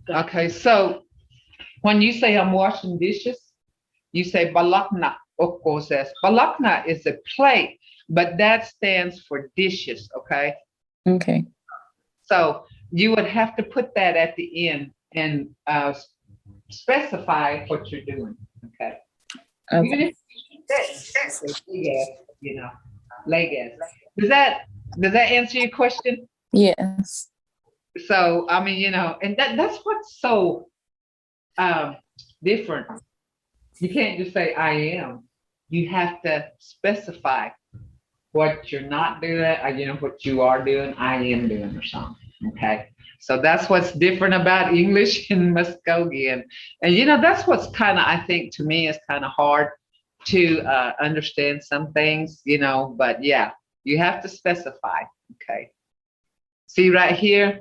Okay, so when you say I'm washing dishes, you say balakna. Of course, balakna is a plate, but that stands for dishes. Okay. Okay. So you would have to put that at the end and specify what you're doing. Okay. Even Okay. if you know, leg gas. Does that answer your question? Yes. So I mean, and that's what's so different. You can't just say I am. You have to specify what you're not doing, or what you are doing, I am doing, or something. Okay. So that's what's different about English and Muskogee. And that's what's kind of, I think, to me, is kind of hard to understand some things, but yeah, you have to specify. Okay. See right here.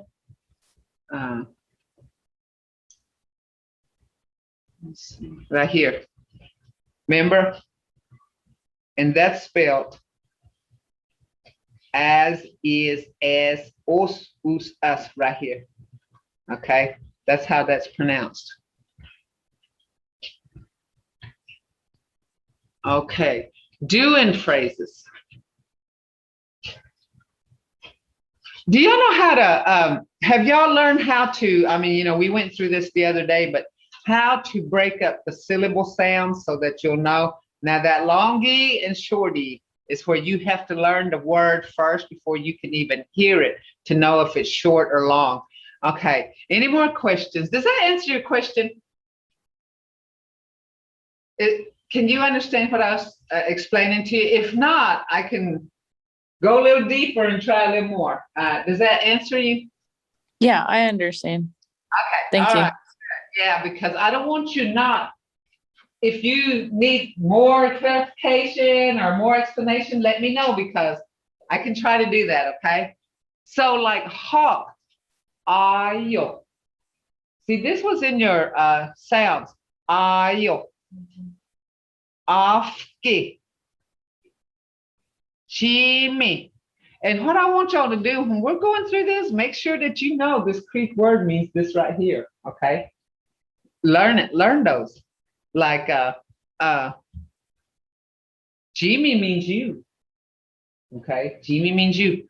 Let's see, right here. Remember? And that's spelled as, is, as, us right here. Okay? That's how that's pronounced. Okay. Doing phrases. Do y'all know how to, have y'all learned how to, we went through this the other day, but how to break up the syllable sounds so that you'll know. Now that long E and short E is where you have to learn the word first before you can even hear it to know if it's short or long. Okay. Any more questions? Does that answer your question? Can you understand what I was explaining to you? If not, I can go a little deeper and try a little more. Does that answer you? Yeah, I understand. Okay. Thank all you. Right. Yeah, because I don't want you not. If you need more clarification or more explanation, let me know, because I can try to do that. Okay. So like hawk, ayo. See, this was in your sounds. Ayo, afki, chimi. And what I want y'all to do when we're going through this, make sure that you know this Creek word means this right here. Okay. Learn it. Learn those. Like Jimmy means you. Okay. Jimmy means you.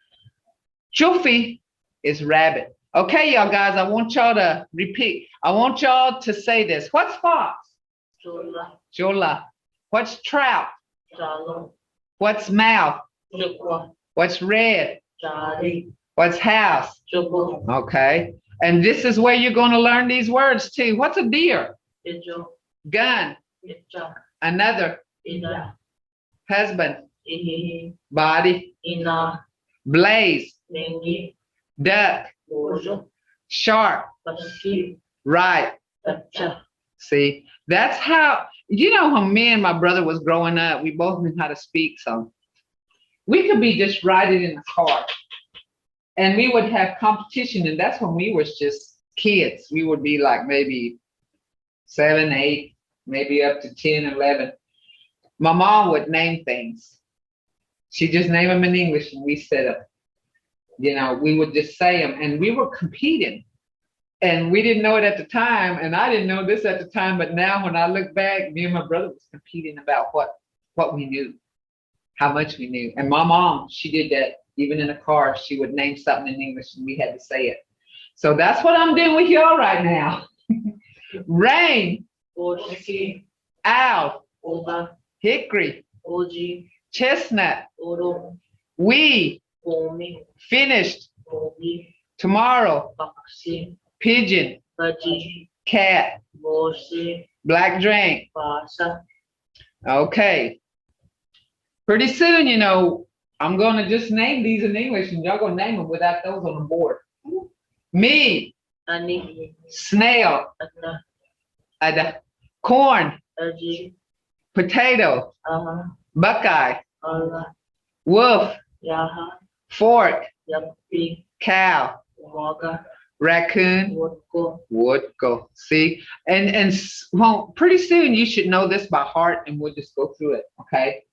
Chufi is rabbit. Okay, y'all guys, I want y'all to repeat. I want y'all to say this. What's fox? Jola. Jola. What's trout? Jalo. What's mouth? Jukwa. What's red? Jari. What's house? Jubu. Okay. And this is where you're going to learn these words too. What's a deer? Ijo. Gun. Icha. Another. Ida. Husband. Ihihi. Body. Ina. Blaze. Nengi. Duck. Bojo. Shark. Paski. Right. Pacha. See, that's how, when me and my brother was growing up, we both knew how to speak. So we could be just riding in the car and we would have competition. And that's when we was just kids. We would be like maybe 7, 8, maybe up to 10, 11. My mom would name things. She just named them in English and we said them. We would just say them and we were competing. And we didn't know it at the time, and I didn't know this at the time, but now when I look back, me and my brother was competing about what we knew, how much we knew. And my mom, she did that even in the car. She would name something in English and we had to say it. So that's what I'm doing with y'all right now. Rain. Oji. Owl. Oga. Hickory. Oji. Chestnut. Oro. We. Omi. Finished. Ogi. Tomorrow. Paksi. Pigeon. Baji. Cat. Bosi. Black drink. Pasa. Okay. Pretty soon, I'm going to just name these in English and y'all going to name them without those on the board. Me. Ani. Snail. Ada. Corn. Aji. Potato. Aha. Buckeye. Ala. Wolf. Yaha. Fork. Yapi. Cow. Waga. Raccoon. Wotko. Would go. See? And well, pretty soon you should know this by heart and we'll just go through it. Okay.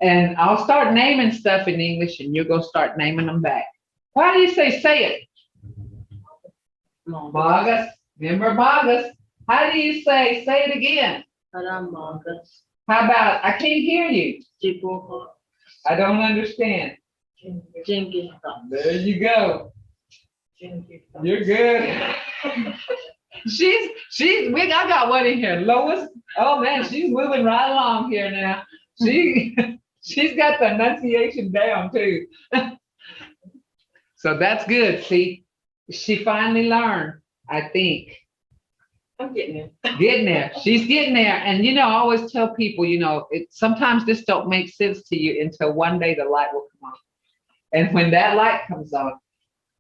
And I'll start naming stuff in English and you're going to start naming them back. Why do you say it? Magas. Remember Magas? How do you say it again? Magas. How about, I can't hear you. Jiboha. I don't understand. Jingista. There you go. Jingista. You're good. I got one in here. Lois. Oh man, she's moving right along here now. She's got the enunciation down too. So that's good. See, she finally learned, I think. I'm getting it. Getting there. She's getting there. And I always tell people, sometimes this don't make sense to you until one day the light will come on. And when that light comes on,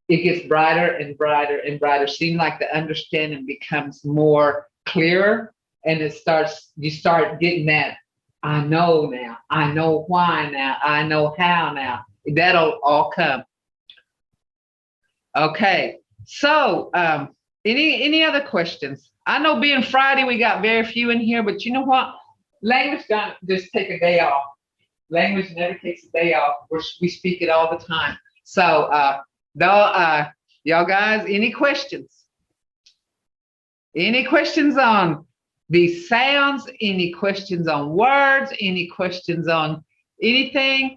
it gets brighter and brighter and brighter. Seems like the understanding becomes more clearer, and you start getting that, I know now, I know why now, I know how now. That'll all come. Okay, so any other questions? I know being Friday, we got very few in here, but you know what? Language don't just take a day off. Language never takes a day off. We speak it all the time. So, y'all guys, any questions? Any questions on these sounds? Any questions on words? Any questions on anything?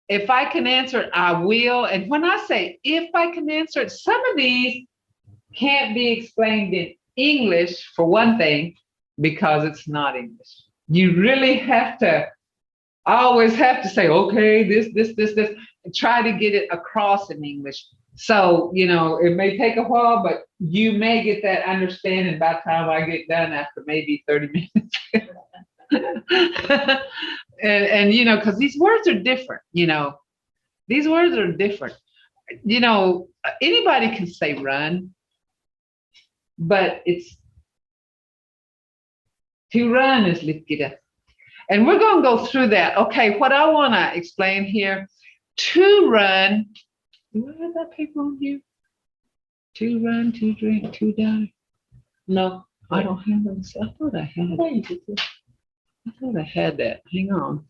If I can answer it, I will. And when I say if I can answer it, some of these can't be explained in English, for one thing, because it's not English. You really always have to say, okay, this, and try to get it across in English. So, it may take a while, but you may get that understanding by the time I get done after maybe 30 minutes. and because these words are different, these words are different. Anybody can say run, but to run is litkida. And we're going to go through that. Okay, what I want to explain here, to run, do I have that paper on here? To run, to drink, to die. No, I don't have them. I thought I had it. I thought I had that. Hang on.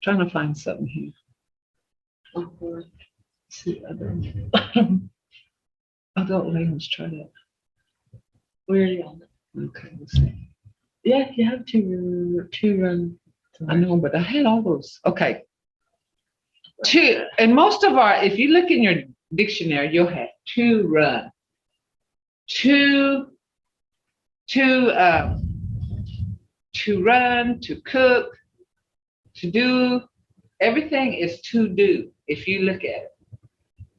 Trying to find something here. Let's see, adult language, try that. Where are you on? Okay, let's see. Yeah, you have to run. I know, but I had all those. Okay. And most of if you look in your dictionary, you'll have to run. To run, to cook, to do. Everything is to do if you look at it.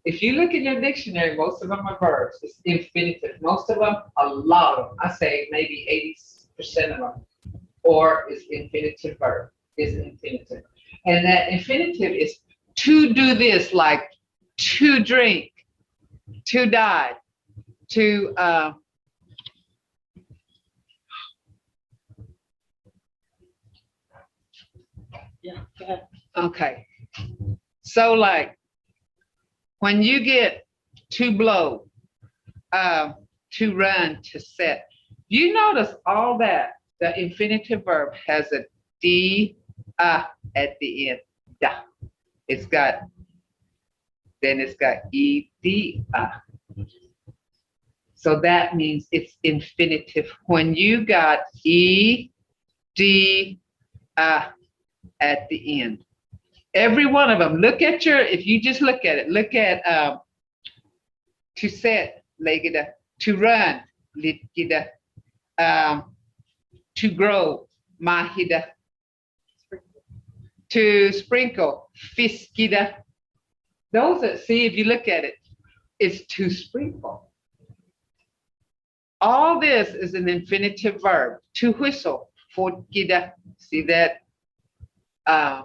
If you look in your dictionary, most of them are verbs. It's infinitive. Most of them, a lot of them, I say maybe 80% of them, or it's infinitive verb, is infinitive. And that infinitive is to do this, like to drink, to die, to yeah, go ahead. Okay. So like when you get to blow, to run, to set, you notice all that the infinitive verb has a D at the end. Da. It's got ed. So that means it's infinitive. When you got ed at the end, every one of them. Look at if you just look at it, look at to set, legida, to run, litgida, to grow, mahida, to sprinkle, fiskida. Those are, see, if you look at it, it's to sprinkle. All this is an infinitive verb. To whistle, forgida. See that? I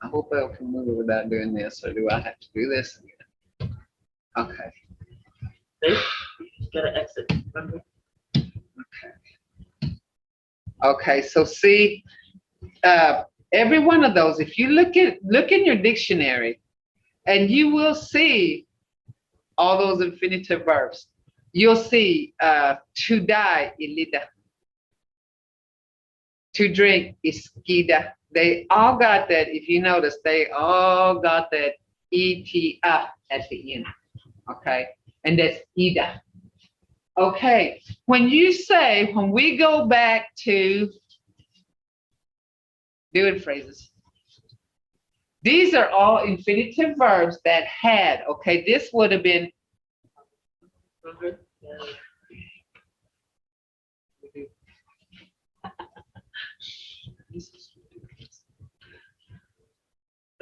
hope I can move it without doing this, or do I have to do this again? Okay. You gotta exit. Remember? Okay. Okay, so see, every one of those, if you look in your dictionary, and you will see all those infinitive verbs. You'll see to die, ilida. To drink, iskida. They all got that. If you notice, they all got that et at the end. Okay. and that's ida. Okay, when we go back to doing phrases, these are all infinitive verbs that had, okay, this would have been, Remember? Go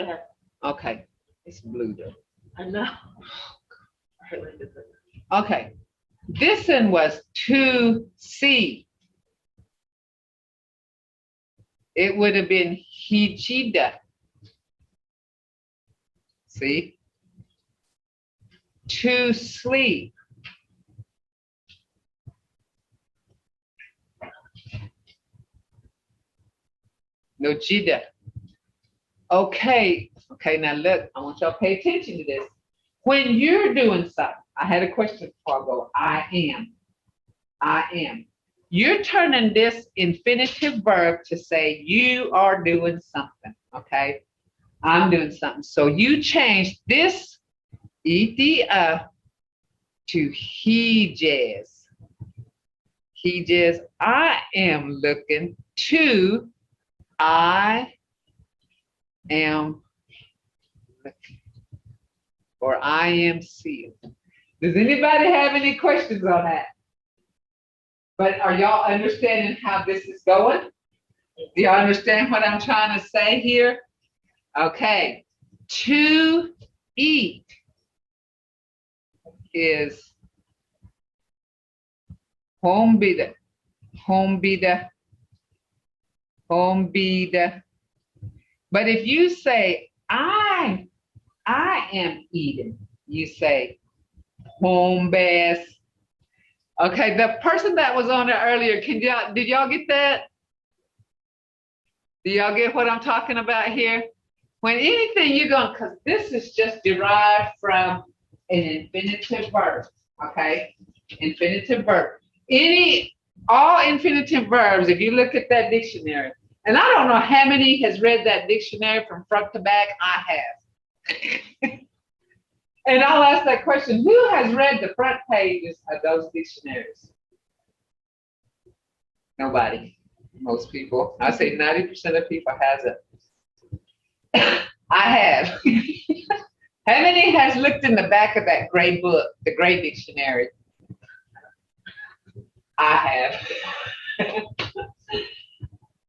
ahead. okay, it's blue though. I know. I like this one. Okay, this one was to see. It would have been hijida. See? To sleep. No jida. Okay, now look, I want y'all to pay attention to this. When you're doing something, I had a question before I go, I am. You're turning this infinitive verb to say you are doing something, okay? I'm doing something. So you change this ed to he jazz. He jazz. I am looking to. I am looking, or I am seeing. Does anybody have any questions on that? But are y'all understanding how this is going? Do y'all understand what I'm trying to say here? Okay. To eat is hombida. But if you say I am eating, you say home bass. Okay, the person that was on there earlier, did y'all get that? Do y'all get what I'm talking about here? When anything because this is just derived from an infinitive verb, okay? Infinitive verb. All infinitive verbs, if you look at that dictionary, and I don't know how many has read that dictionary from front to back, I have. And I'll ask that question, who has read the front pages of those dictionaries? Nobody. Most people. I say 90% of people hasn't. I have. How many has looked in the back of that gray book, the gray dictionary? I have.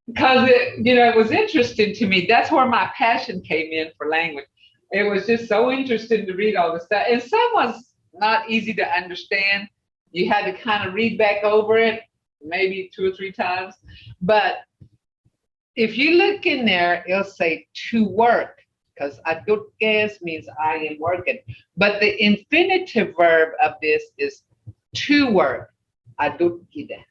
Because it was interesting to me. That's where my passion came in for language. It was just so interesting to read all this stuff. And some was not easy to understand. You had to kind of read back over it, maybe 2 or 3 times. But if you look in there, it'll say to work, because adutges means I am working. But the infinitive verb of this is to work, adutgida.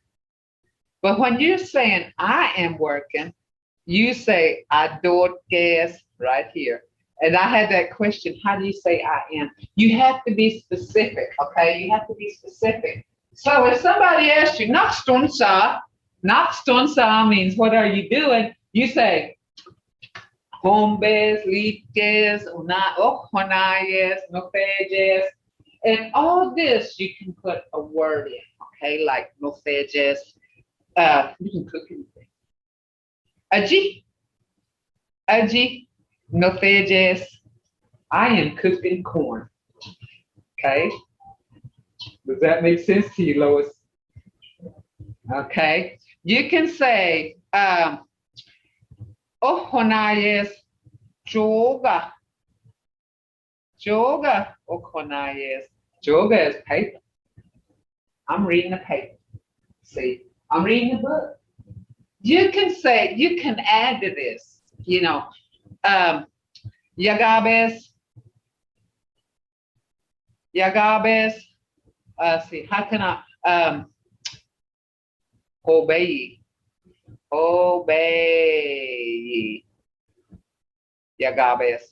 But when you're saying I am working, you say adutges right here. And I had that question, how do you say I am? You have to be specific, okay? You have to be specific. So if somebody asks you, nakstunsa means what are you doing? You say, hombes, liches, honayes, nofejes. And all this, you can put a word in, okay? Like nofejes. You can cook anything. Aji, nofejes. I am cooking corn. Okay? Does that make sense to you, Lois? Okay. You can say, honayes, joga. Joga, honayes. Joga is paper. I'm reading the paper. See, I'm reading the book. You can add to this, Yagabes. See, how can I obey? Yagabes.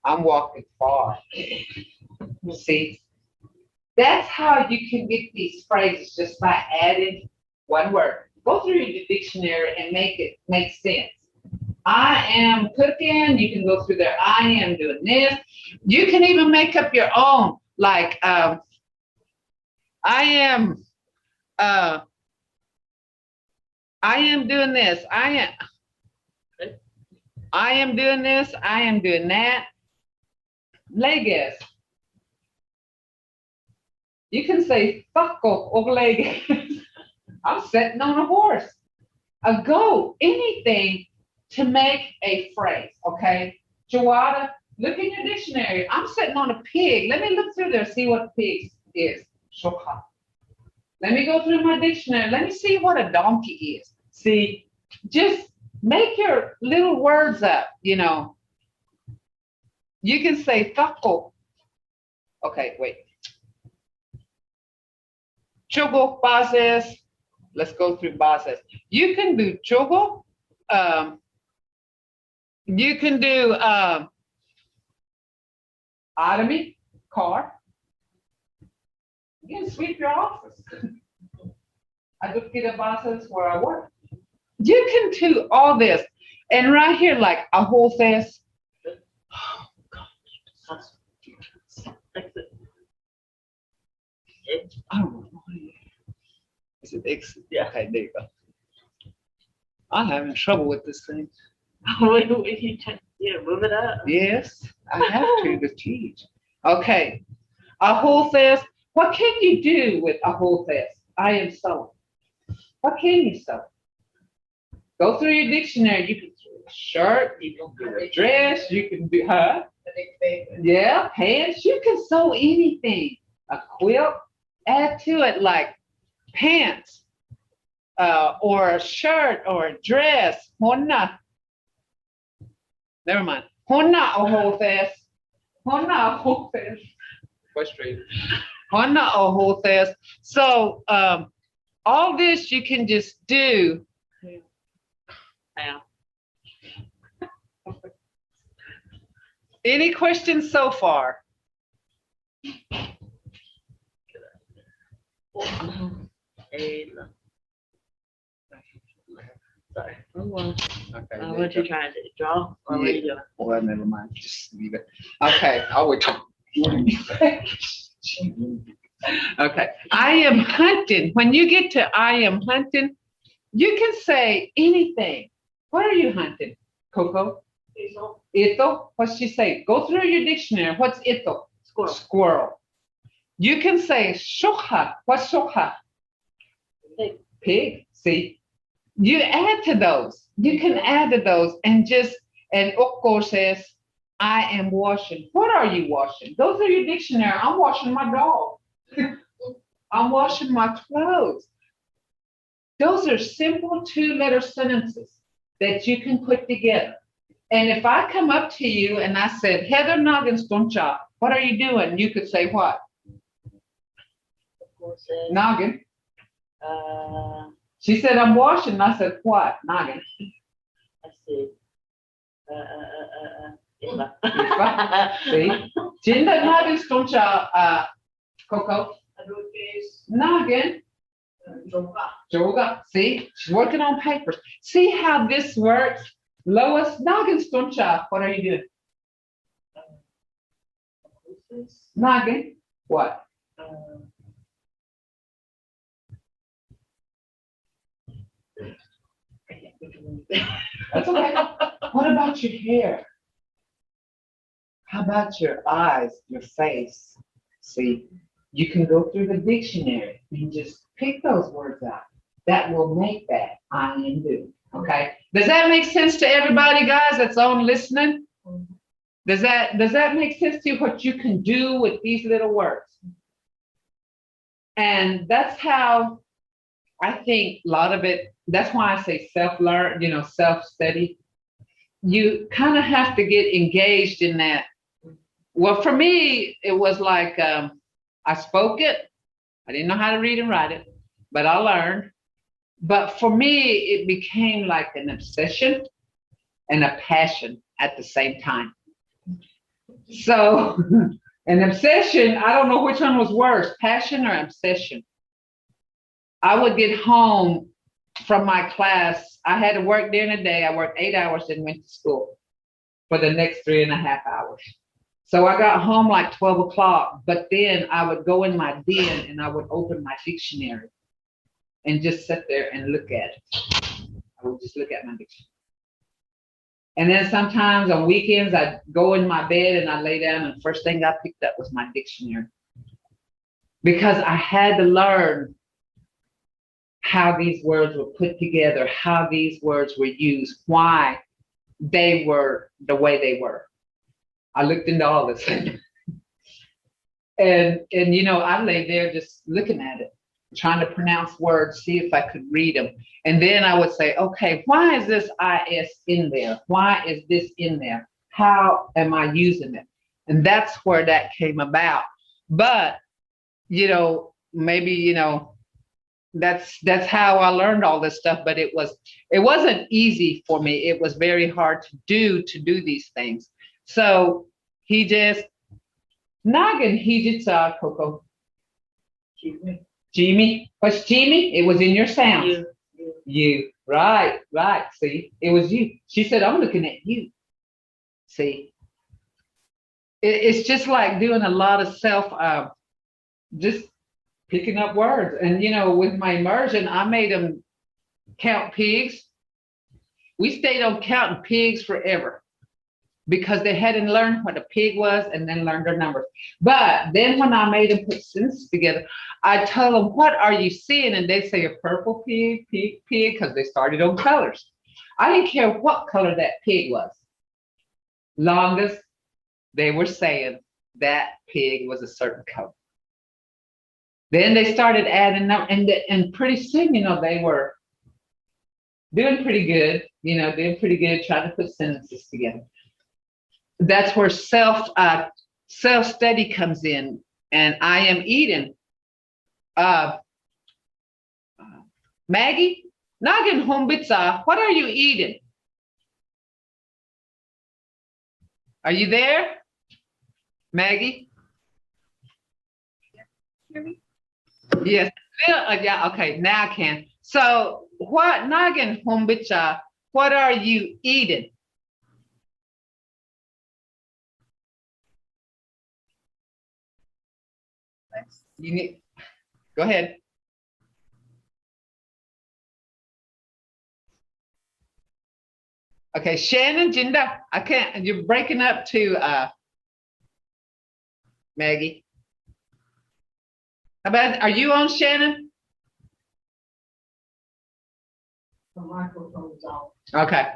I'm walking far. See, that's how you can get these phrases, just by adding one word. Go through the dictionary and make sense. I am cooking. You can go through there. I am doing this. You can even make up your own, like I am doing this. I am doing this. I am doing that. Legas. You can say faco or legas. I'm sitting on a horse, a goat, anything to make a phrase, okay? Jawada, look in your dictionary. I'm sitting on a pig. Let me look through there, see what pig is. Shokha. Let me go through my dictionary. Let me see what a donkey is. See, just make your little words up, you know. You can say taco. Okay, wait. Chogo bases. Let's go through bases. You can do chogo. You can do automy, car. You can sweep your office. I just get a bases where I work. You can do all this. And right here, like a whole says. I don't know. Is it exit? Yeah. Okay, there you go. I'm having trouble with this thing. Yeah, move it up. Yes, I have to teach. Okay. A whole says, what can you do with a whole says? I am sewing. What can you sew? Go through your dictionary. You can do a shirt, you can do a dress, you can do, huh? Yeah, pants. You can sew anything. A quilt, add to it like pants, or a shirt or a dress. Honna. Never mind. Honna a whole says. Honna a whole says. Frustrated. Honna a whole says. So all this you can just do. Now. Any questions so far? Sorry. Okay. What you trying to do? Draw? Or what are you doing? Well, never mind. Just leave it. Okay, I'll wait. Okay. I am hunting. When you get to I am hunting, you can say anything. What are you hunting? Coco? Ito. What's she say? Go through your dictionary. What's ito? Squirrel. Squirrel. You can say shokha. What's shokha? Pig. Pig. See? You add to those. You can add to those and just, and Okko says, I am washing. What are you washing? Go through your dictionary. I'm washing my dog. I'm washing my clothes. Those are simple 2-letter sentences that you can put together. And if I come up to you and I said, Heather Noggins-Doncha, what are you doing? You could say what? Noggin. She said, I'm washing. And I said, what? Noggin. I see. See? Jinda Noggins-Doncha, Coco. Noggin. Joga. See? She's working on papers. See how this works? Lois, Noggins-Doncha, what are you doing? Noggin. What? That's okay. What about your hair? How about your eyes, your face? See, you can go through the dictionary and just pick those words out. That will make that I am doing. Okay. Does that make sense to everybody, guys, that's on listening? Does that make sense to you what you can do with these little words? And that's how I think a lot of it, that's why I say self-learn, self-study. You kind of have to get engaged in that. Well, for me, it was like I spoke it. I didn't know how to read and write it, but I learned. But for me, it became like an obsession and a passion at the same time. So an obsession, I don't know which one was worse, passion or obsession. I would get home from my class. I had to work during the day. I worked 8 hours and went to school for the next 3.5 hours. So I got home like 12 o'clock, but then I would go in my den and I would open my dictionary and just sit there and look at it. I would just look at my dictionary. And then sometimes on weekends, I'd go in my bed and I'd lay down, and the first thing I picked up was my dictionary. Because I had to learn how these words were put together, how these words were used, why they were the way they were. I looked into all this. and you know, I lay there just looking at it, trying to pronounce words, see if I could read them. And then I would say, okay, why is this IS in there? Why is this in there? How am I using it? And that's where that came about. But, you know, maybe, you know, that's how I learned all this stuff, but it wasn't easy for me. It was very hard to do these things. So he just Nagin hijitsa Coco. Jimmy. What's Jimmy? It was in your sound. You. Right. See, it was you. She said, I'm looking at you. See, it's just like doing a lot of just picking up words. And, you know, with my immersion, I made them count pigs. We stayed on counting pigs forever because they hadn't learned what a pig was and then learned their numbers. But then when I made them put sentences together, I told them, what are you seeing? And they say a purple pig, because they started on colors. I didn't care what color that pig was. Long as they were saying that pig was a certain color. Then they started adding them, and pretty soon, you know, they were doing pretty good, trying to put sentences together. That's where self-study comes in. And I am eating. Maggie, Nagin Humbitsa, what are you eating? Are you there? Maggie? Hear me? Yes. Yeah, okay, now I can. So what Nagin Humbitsa, what are you eating? You need, go ahead. Okay, Shannon, Jinda, I can't, you're breaking up to Maggie. How about, are you on, Shannon? The microphone's out. Okay.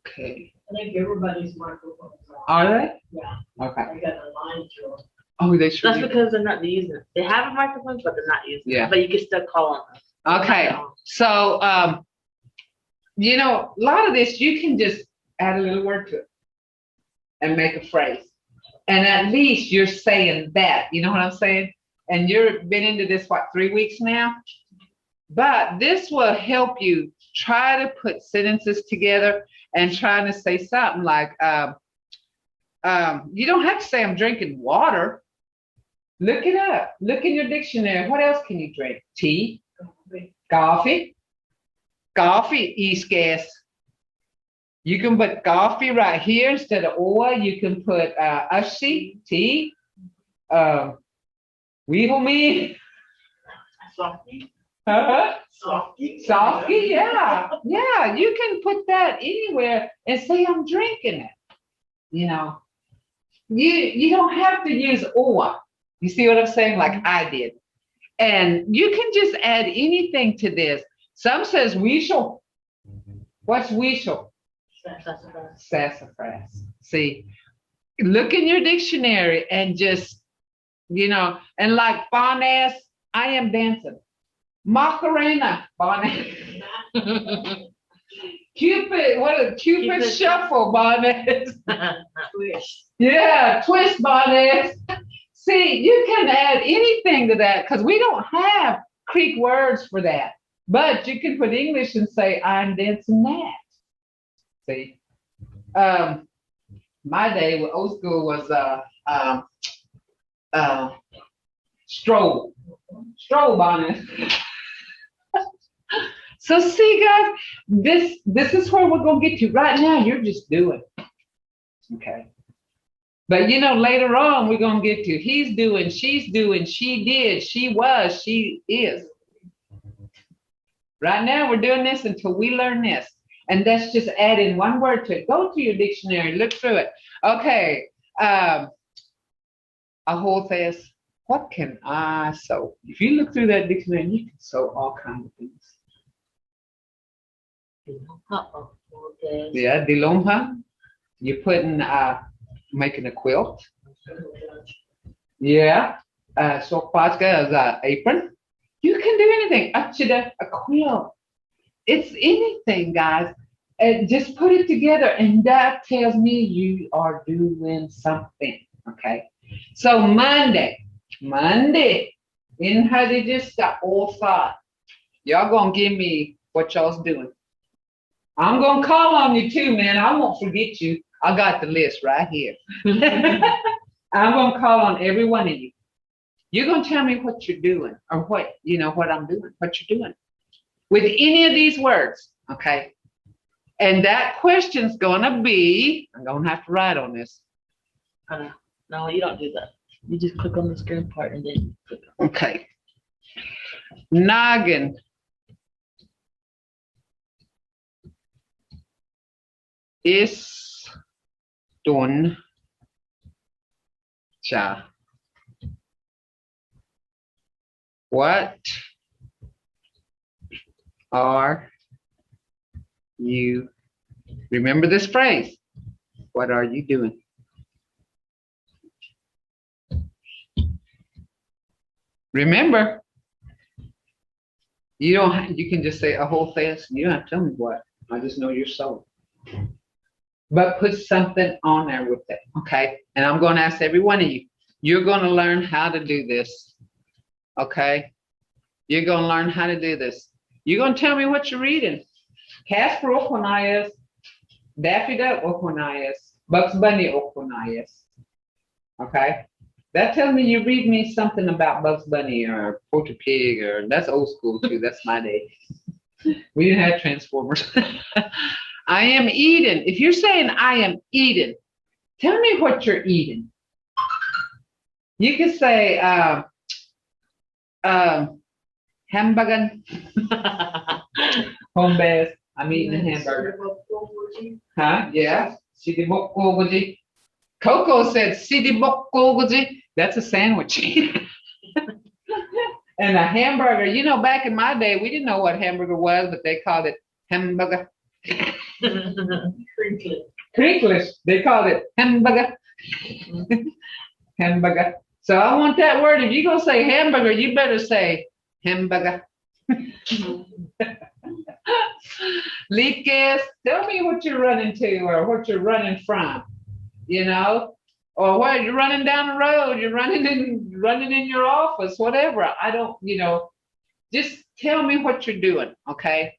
Okay. I think everybody's microphone's out. Are they? Yeah, Okay. I got a line to it. Oh, they should. That's because they're not using it. They have a microphone, but they're not using Yeah. it. But you can still call on them. Okay. So, you know, a lot of this, you can just add a little word to it and make a phrase. And at least you're saying that, you know what I'm saying? And you've been into this, what, 3 weeks now? But this will help you try to put sentences together and trying to say something like, you don't have to say I'm drinking water. Look it up. Look in your dictionary. What else can you drink? Tea, coffee. Coffee is gas. You can put coffee right here instead of oil. You can put ashi, tea, weehomie. Softy. Softy. Softy, yeah. Yeah, you can put that anywhere and say I'm drinking it. You know, you don't have to use oil. You see what I'm saying? Like I did. And you can just add anything to this. Some says weasel. What's weasel? Sassafras. See, look in your dictionary and just, you know, and like Bonass, I am dancing. Macarena, Bonass. Cupid, what a Cupid shuffle, Bonass. Twist. Yeah, twist, Bonass. See, you can add anything to that because we don't have Creek words for that. But you can put English and say, I'm dancing that. See? My day with old school was stroll. Stroll bonnet. So see, guys, this is where we're gonna get you. Right now, you're just doing. Okay. But you know, later on, we're going to get to he's doing, she's doing, she did, she was, she is. Right now, we're doing this until we learn this. And that's just adding one word to it. Go to your dictionary, look through it. Okay. A whole says, what can I sew? If you look through that dictionary, you can sew all kinds of things. Okay. Yeah, dilomha. You're putting, making a quilt. Yeah. Sokpaska is an apron. You can do anything. Achida, a quilt. It's anything, guys. And just put it together, and that tells me you are doing something. Okay. So Monday, in Hadijista all thought. Y'all gonna give me what y'all's doing. I'm gonna call on you too, man. I won't forget you. I got the list right here. I'm gonna call on every one of you. You're gonna tell me what you're doing, or what what I'm doing, what you're doing with any of these words, okay? And that question's gonna be, I'm gonna have to write on this. No, you don't do that. You just click on the screen part and then click on. Okay. Noggin. Is done. Cha. What are you? Remember this phrase. What are you doing? Remember, you can just say a whole thing. You don't have to tell me what. I just know you're sewing. But put something on there with it, okay? And I'm going to ask every one of you. You're going to learn how to do this, okay? You're going to learn how to do this. You're going to tell me what you're reading. Casper Okonayas, Daffodil Okonayas, Bugs Bunny Okonayas, okay? That tells me you read me something about Bugs Bunny or Porter Pig, or that's old school too. That's my day. We didn't have Transformers. I am eating. If you're saying I am eating, tell me what you're eating. You can say hamburger. Home base. I'm eating a hamburger. Huh? Yeah. Sidibokkoguji. Coco said sidibokkoguji. That's a sandwich. And a hamburger. You know, back in my day, we didn't know what hamburger was, but they called it hamburger. Crinklish. They called it hamburger. Hamburger. So I want that word. If you're going to say hamburger, you better say hamburger. Leakes, tell me what you're running to or what you're running from, or where you're running down the road, you're running in your office, whatever. I don't, just tell me what you're doing, okay?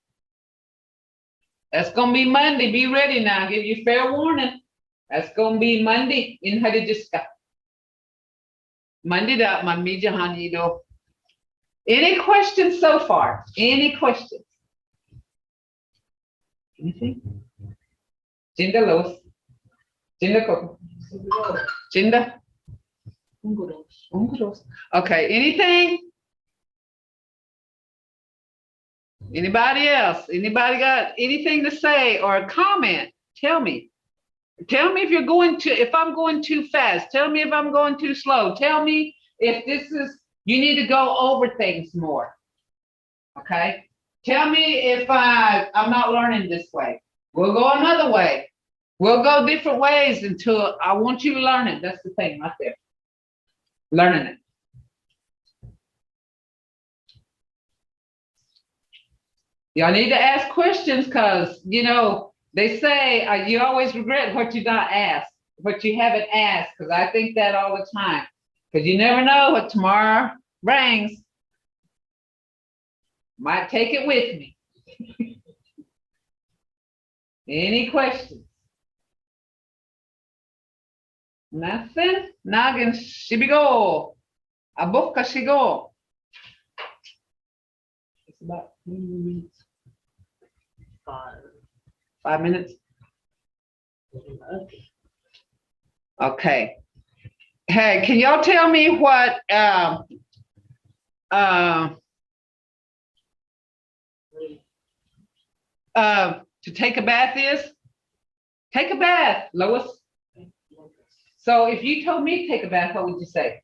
That's going to be Monday. Be ready now. I'll give you fair warning. That's going to be Monday in Hadijiska. Monday da Mamija Hanido. Any questions so far? Any questions? Anything? Jinda Los. Jinda Coco. Jinda? Unguros. Okay, anything? Anybody else? Anybody got anything to say or a comment? Tell me. Tell me if I'm going too fast. Tell me if I'm going too slow. Tell me if you need to go over things more. Okay? Tell me if I'm not learning this way. We'll go another way. We'll go different ways until I want you to learn it. That's the thing right there. Learning it. Y'all need to ask questions because, they say you always regret what you not asked, what you haven't asked, because I think that all the time. Because you never know what tomorrow brings. Might take it with me. Any questions? Nothing? Noggin shibigo. Aboka shigo. It's about 10 minutes. 5 minutes. Okay. Hey, can y'all tell me what to take a bath is? Take a bath, Lois. So if you told me to take a bath, what would you say?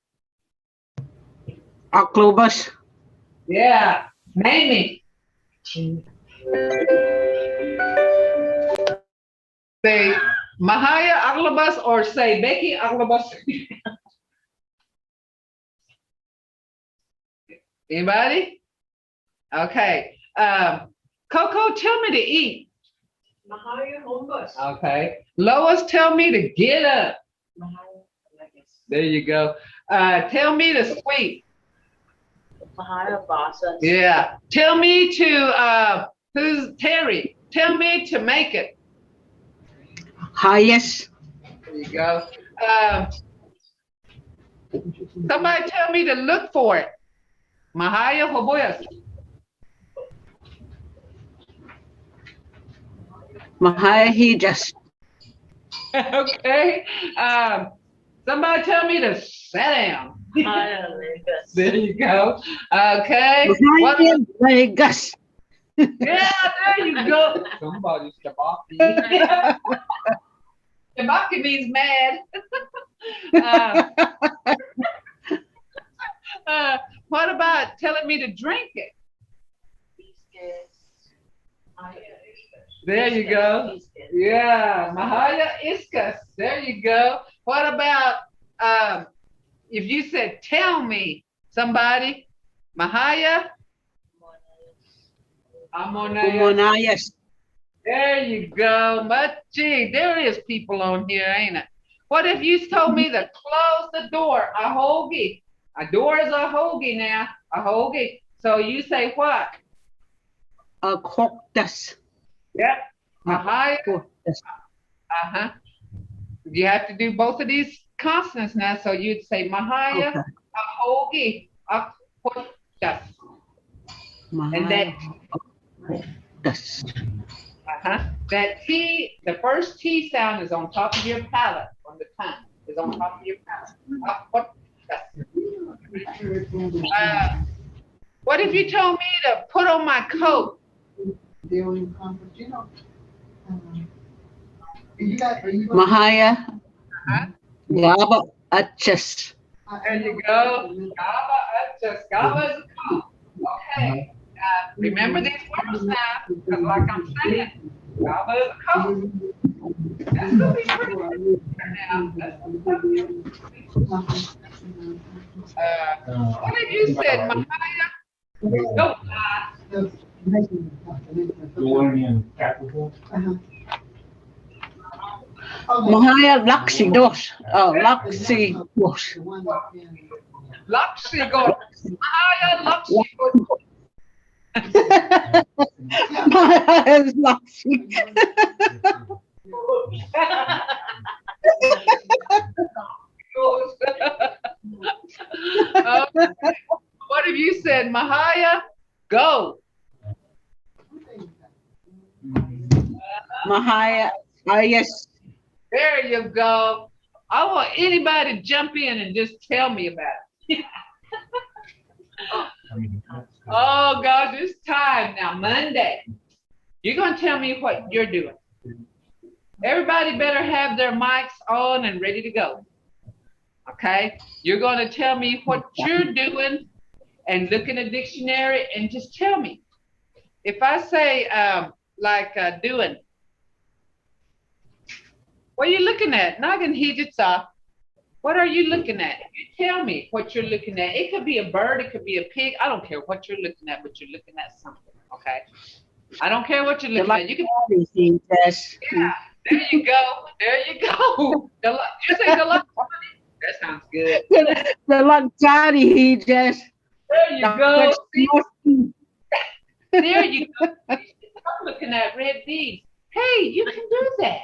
Octopus. Yeah, name me. Say Mahaya Aglabas or say Becky Aglabas. Anybody? Okay. Coco, tell me to eat. Mahaya Hombus. Okay. Lois, tell me to get up. There you go. Tell me to sweep. Mahaya Vasa. Yeah. Tell me to who's Terry? Tell me to make it. Highest. There you go. Somebody tell me to look for it. Mahaya Hoboyas. Mahaya Hijas. Okay. Somebody tell me to sit down. Mahaya Vegas. There you go. Okay. Mahaya Vegas. Yeah, there you go. Somebody's Shabaki. Shabaki means mad. What about telling me to drink it? There you go. Yeah, Mahaya Iskas. There you go. What about if you said tell me somebody? Mahaya Amonaya. Umonayas. There you go. But gee, there is people on here, ain't it? What if you told me to close the door? A hoagie. A door is a hoagie now. A hoagie. So you say what? A coctus. Yep. Mahaya. Coctus. Uh-huh. You have to do both of these consonants now. So you'd say Mahaya, Okay. a hoagie, a coctus. And that Coctus. that T, the first T sound is on top of your palate, on the tongue, is on top of your palate. What if you told me to put on my coat? Mahaya. Gaba Atchas. There you go. Gaba is a coat. Okay. Remember these words now, because like I'm saying, Gaba is a coat. That's gonna be pretty good now. What if you said Mahaya? Go. Mahaya Laxi Dos. Oh, Laxi Dos. Lakshi go. Mahaya Lakshi go. Mahaya Laxi. What if you said Mahaya? Go. Mahaya. Ah, yes. There you go. I want anybody to jump in and just tell me about it. Oh gosh, it's time now, Monday. You're gonna tell me what you're doing. Everybody better have their mics on and ready to go. Okay? You're gonna tell me what you're doing and look in a dictionary and just tell me. If I say doing, what are you looking at? Nagan hijitsa. What are you looking at? If you tell me what you're looking at, it could be a bird, it could be a pig. I don't care what you're looking at, but you're looking at something. Okay. I don't care what you're looking at. You can. Yeah. There you go. There you go. You say the luck. That sounds good. The Lantani he just. There you go. See? There you go. I'm looking at red beads. Hey, you can do that.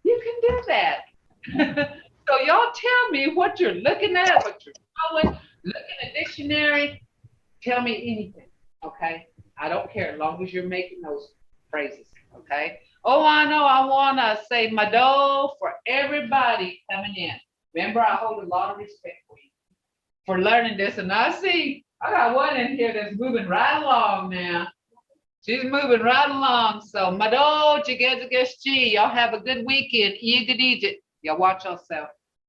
You can do that. So y'all tell me what you're looking at, what you're doing. Look in a dictionary. Tell me anything. Okay. I don't care as long as you're making those phrases. Okay. Oh, I know. I want to say Mado for everybody coming in. Remember, I hold a lot of respect for you for learning this. And I see I got one in here that's moving right along now. She's moving right along. So Mado, Jigga, y'all have a good weekend. Eat it, eat it. Y'all watch yourself.